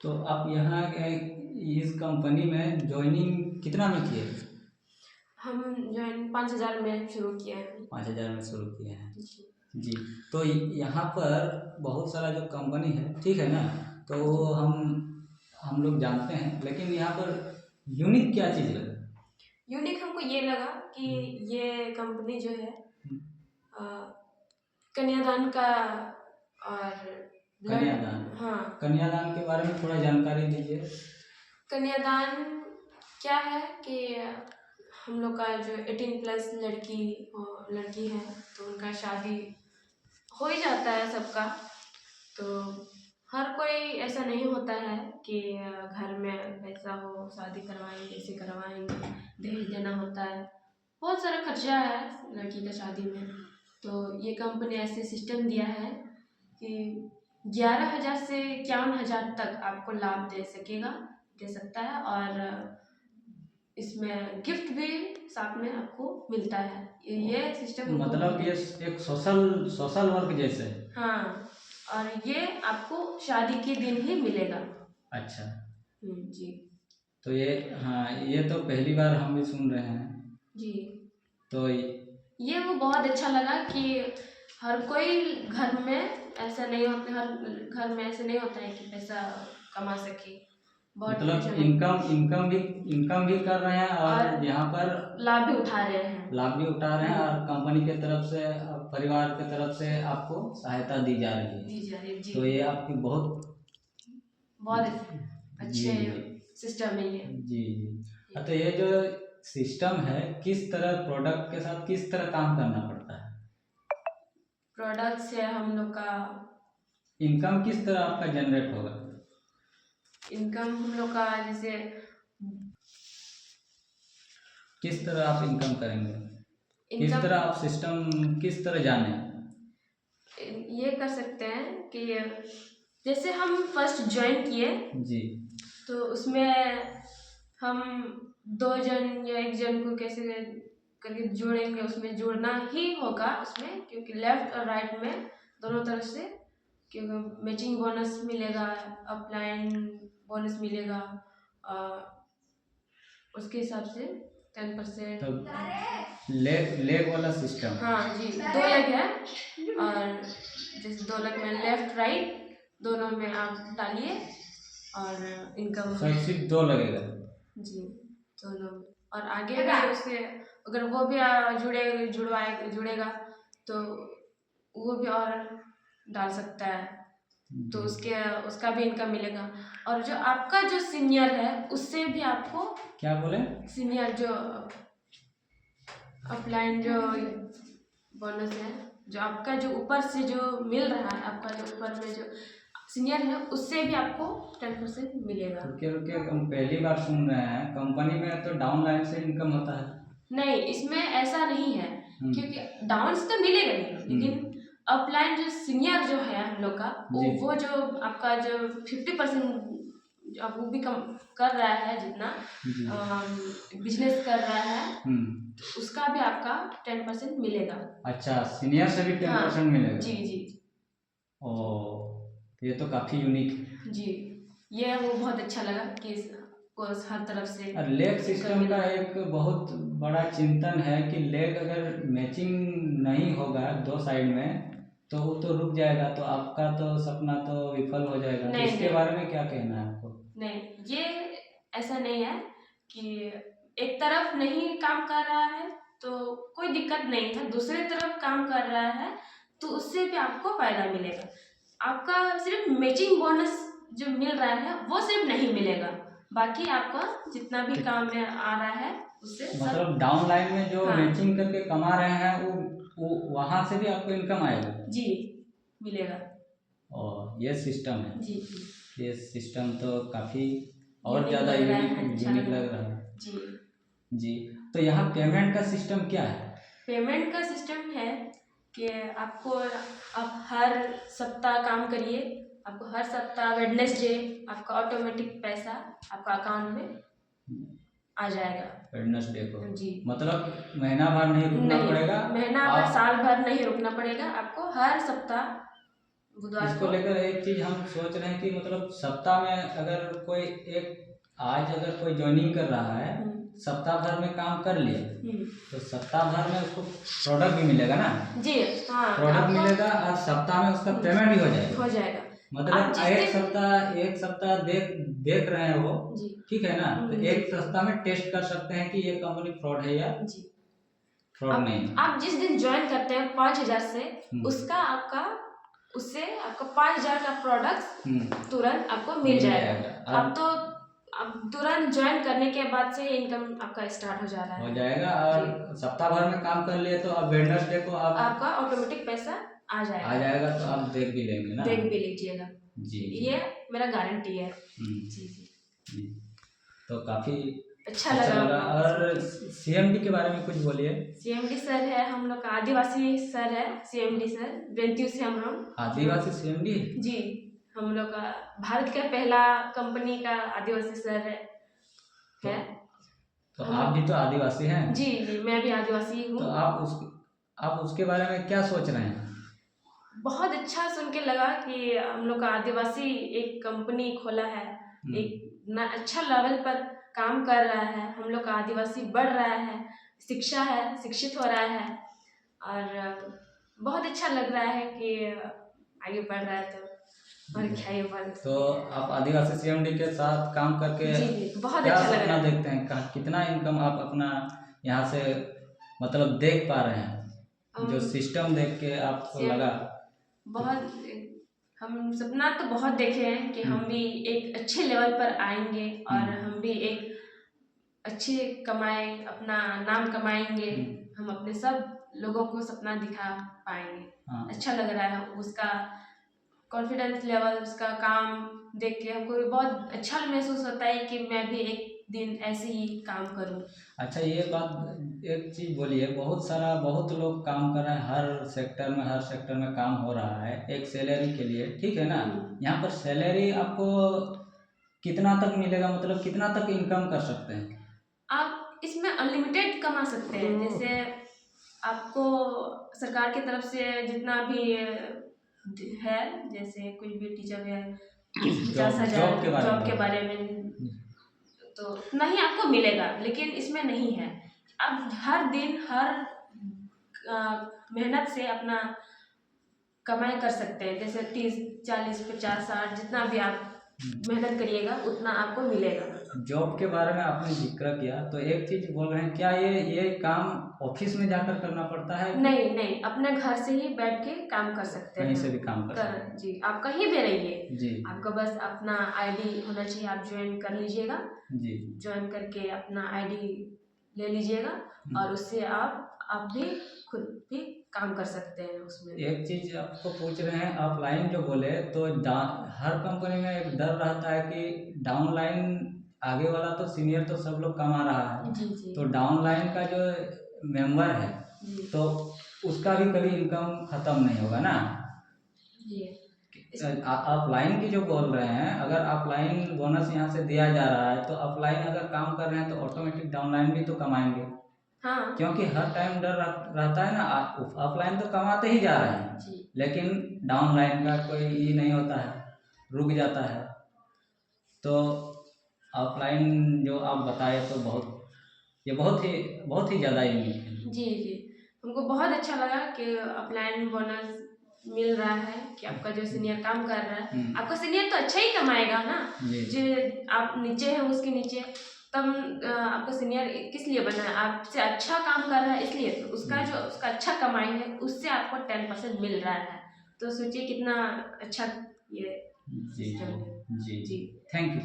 तो आप यहाँ इस कंपनी में ज्वाइनिंग कितना में किए? हम ज्वाइन 5,000 में शुरू किया है। 5,000 में शुरू किए हैं जी। जी। तो यहाँ पर बहुत सारा जो कंपनी है, ठीक है ना, तो हम लोग जानते हैं, लेकिन यहाँ पर यूनिक क्या चीज़ लगा? यूनिक हमको ये लगा कि ये कंपनी जो है अ, कन्यादान का और कन्यादान। हाँ, कन्यादान के बारे में थोड़ा जानकारी दीजिए। कन्यादान क्या है कि हम लोग का जो 18+ लड़की है तो उनका शादी हो ही जाता है सबका। तो हर कोई ऐसा नहीं होता है कि घर में पैसा हो शादी करवाएंगे, कैसे करवाएंगे, दहेज देना होता है, बहुत सारा खर्चा है लड़की का शादी में। तो ये कंपनी ऐसे सिस्टम दिया है कि 11,000 से 51,000 तक आपको लाभ दे सकता है, और इसमें गिफ्ट भी साथ में आपको मिलता है। ये सिस्टम मतलब ये एक सोशल वर्क जैसे है। हाँ, और ये आपको शादी के दिन ही मिलेगा। अच्छा। जी तो ये तो पहली बार हम भी सुन रहे हैं। जी। तो ये वो बहुत अच्छा लगा कि हर कोई घर में ऐसा नहीं होता, हर घर में ऐसे नहीं होता है कि पैसा कमा सके। बहुत मतलब इनकम भी कर रहे हैं और यहाँ पर लाभ भी उठा रहे हैं और कंपनी के तरफ से परिवार के तरफ से आपको सहायता दी जा रही है। जी। तो ये आपकी बहुत अच्छे सिस्टम है ये। जी जी। तो ये जो सिस्टम है, किस तरह प्रोडक्ट के साथ किस तरह काम करना पड़ता है? प्रोडक्ट से हम लोग का इनकम किस तरह आपका जनरेट होगा? इनकम हम लोग का जैसे किस तरह आप इनकम करेंगे? किस तरह आप सिस्टम किस तरह जाने? ये कर सकते हैं कि जैसे हम फर्स्ट ज्वाइन किए जी, तो उसमें हम 2 जन या 1 जन को कैसे करके जोड़ेंगे, उसमें जोड़ना ही होगा उसमें, क्योंकि लेफ्ट और राइट में दोनों तरफ से, क्योंकि मैचिंग बोनस मिलेगा, अपलाइन बोनस मिलेगा, उसके हिसाब से 10%। तो लेग वाला सिस्टम। हाँ जी, 2 लेग है, और जैसे 2 लेग में लेफ्ट राइट दोनों में आप डालिए और इनकम सिर्फ 2 लगेगा जी दोनों में। और आगे भी उसके अगर वो भी जुड़ेगा तो वो भी और डाल सकता है, तो उसका भी इनकम मिलेगा। और जो आपका जो सीनियर है उससे भी आपको क्या बोले? सीनियर जो अपलाइन जो बोनस है, जो आपका जो ऊपर से जो मिल रहा है, आपका जो ऊपर में जो सीनियर है उससे भी आपको 10% मिलेगा। रुकिए, हम पहली बार सुन रहे हैं। कंपनी में तो डाउन लाइन से इनकम होता है। नहीं, इसमें ऐसा नहीं है, क्योंकि डाउन से तो मिलेगा ही, लेकिन अपलाइन जो सीनियर जो है हम लोग का, वो जो आपका जो 50% अब वो भी कम कर रहा है, जितना बिजनेस कर रहा है, तो उसका भी आपका 10% मिलेगा। अच्छा, सीनियर से भी 10% मिलेगा? जी जी। ओ, ये तो काफी यूनिक है जी। ये वो बहुत अच्छा लगा कि हर तरफ से लेग सिस्टम का एक बहुत बड़ा चिंतन है कि लेग अगर मैचिंग नहीं होगा 2 साइड में तो वो तो रुक जाएगा, तो आपका तो सपना तो विफल हो जाएगा। तो इसके बारे में क्या कहना है आपको? नहीं, ये ऐसा नहीं है कि एक तरफ नहीं काम कर रहा है तो कोई दिक्कत नहीं है, दूसरे तरफ काम कर रहा है तो उससे भी आपको फायदा मिलेगा। आपका सिर्फ मैचिंग बोनस जो मिल रहा है वो सिर्फ नहीं मिलेगा, बाकी आपका जितना भी काम में आ रहा है उससे मतलब डाउन लाइन में जो मैचिंग करके कमा रहे हैं वो वहां से भी आपको इनकम आएगा? जी, मिलेगा। और ये सिस्टम है जी। ये सिस्टम तो काफी और ज़्यादा यूनिक लग रहा है जी जी। तो यहाँ पेमेंट का सिस्टम क्या है? पेमेंट का सिस्टम है कि आप हर सप्ताह काम करिए, आपको हर सप्ताह वेडनेसडे आपका ऑटोमेटिक पैसा आपका अकाउंट में आ जाएगा। वेडनेसडे को? जी। मतलब महीना भर नहीं रुकना पड़ेगा? महीना भर साल भर नहीं रुकना पड़ेगा, आपको हर सप्ताह बुधवार इसको को। लेकर एक चीज हम सोच रहे हैं कि मतलब सप्ताह में अगर कोई एक आज अगर कोई ज्वाइनिंग कर रहा है, सप्ताह भर में काम कर लिया, तो सप्ताह भर में उसको प्रोडक्ट भी मिलेगा ना। जी हाँ, प्रोडक्ट आपको मिलेगा और सप्ताह में उसका पेमेंट भी हो जाएगा। हो जाएगा। मतलब आप जिस एक सप्ताह देख रहे हैं वो, जी ठीक है ना, तो जी एक सप्ताह में टेस्ट कर सकते हैं कि ये कंपनी फ्रॉड है या जी। फ्रॉड नहीं है। आप जिस दिन ज्वाइन करते हैं 5,000 से, उसका उससे आपका 5,000 का प्रोडक्ट तुरंत आपको मिल जाएगा। अब तुरंत ज्वाइन करने के बाद से इनकम आपका स्टार्ट हो जा रहा है, हो जाएगा। और सप्ताह भर में काम कर लिए तो अब वेडनेसडे को आपका ऑटोमेटिक पैसा आ जाएगा। तो आप देख भी लेंगे ना। देख भी लीजिएगा जी। ये मेरा गारंटी है। जी। तो काफी अच्छा लगा। और सीएमडी के बारे में कुछ बोलिए। सीएमडी सर है हम लोग का, आदिवासी सर है सीएमडी सर, बेंतियू से हम लोग। आदिवासी सीएमडी जी, हम लोग का भारत का पहला कंपनी का आदिवासी सर है। तो आप भी तो आदिवासी हैं। जी जी, मैं भी आदिवासी हूँ। तो आप उसके बारे में क्या सोच रहे हैं? बहुत अच्छा सुन के लगा कि हम लोग का आदिवासी एक कंपनी खोला है, एक अच्छा लेवल पर काम कर रहा है, हम लोग का आदिवासी बढ़ रहा है, शिक्षित हो रहा है, और बहुत अच्छा लग रहा है कि आगे बढ़ रहा है। तो और क्या ये बात। तो आप आदिवासी सीएमडी के साथ काम करके जी बहुत क्या अच्छा लग सपना रहा है। देखते हैं? कितना इनकम आप अपना यहाँ से मतलब देख पा रहे हैं? जो सिस्टम देख के आपको लगा बहुत, हम सपना तो बहुत देखे हैं कि हम भी एक अच्छे लेवल पर आएंगे और हम भी एक अच्छे कमाए, अपना नाम कमाएंगे, हम अपने सब लोगों को सपना दिखा पाएंगे। अच्छा लग रहा है उसका कॉन्फिडेंस लेवल, उसका काम देख के हमको बहुत अच्छा महसूस होता है कि मैं भी एक दिन ऐसे ही काम करूं। अच्छा, ये बात एक चीज बोलिए, बहुत लोग काम कर रहे हैं, हर सेक्टर में काम हो रहा है एक सैलरी के लिए, ठीक है ना। यहाँ पर सैलरी आपको कितना तक मिलेगा, मतलब कितना तक इनकम कर सकते हैं? आप इसमें अनलिमिटेड कमा सकते हैं। जैसे आपको सरकार की तरफ से जितना भी है, जैसे कुछ भी टीचर है 50,000 जॉब के बारे में, तो उतना ही आपको मिलेगा, लेकिन इसमें नहीं है। आप हर दिन हर मेहनत से अपना कमाई कर सकते हैं। जैसे 30, 40, 50, 60 जितना भी आप मेहनत करिएगा उतना आपको मिलेगा। जॉब के बारे में आपने जिक्र किया, तो एक चीज बोल रहे हैं, क्या ये काम ऑफिस में जाकर करना पड़ता है? नहीं, अपने घर से ही बैठ के काम कर सकते हैं। कहीं से भी काम कर सकते हैं। जी, आप कहीं भी रहिए जी, आपका बस अपना आईडी होना चाहिए। आप ज्वाइन कर लीजिएगा जी, ज्वाइन करके अपना आईडी ले लीजिएगा और उससे आप भी खुद भी काम कर सकते हैं उसमें। एक चीज आपको पूछ रहे हैं, ऑफलाइन जो बोले तो हर कंपनी में एक डर रहता है कि डाउनलाइन आगे वाला तो सीनियर तो सब लोग कमा रहा है जी। तो डाउनलाइन का जो मेंबर है तो उसका भी कभी इनकम खत्म नहीं होगा ना। ऑफलाइन की जो बोल रहे हैं, अगर ऑफलाइन बोनस यहाँ से दिया जा रहा है तो ऑफलाइन अगर काम कर रहे हैं तो ऑटोमेटिक डाउनलाइन भी तो कमाएंगे। हाँ, क्योंकि हर टाइम डर रहता है ना, ऑफलाइन तो कमाते ही जा रहे हैं जी, लेकिन डाउनलाइन का कोई ये नहीं होता है, रुक जाता है। तो ऑफलाइन जो आप बताए तो बहुत ही ज़्यादा यूनिक है। जी, हमको बहुत अच्छा लगा कि ऑफलाइन बोनस मिल रहा है कि आपका जो सीनियर काम कर रहा है, आपका सीनियर तो अच्छा ही कमाएगा ना, जो आप नीचे हैं उसके नीचे, तब आपका सीनियर किस लिए बना है? आपसे अच्छा काम कर रहा है इसलिए, तो उसका अच्छा कमाई है उससे आपको 10% मिल रहा है। तो सोचिए कितना अच्छा ये जी। Thank you.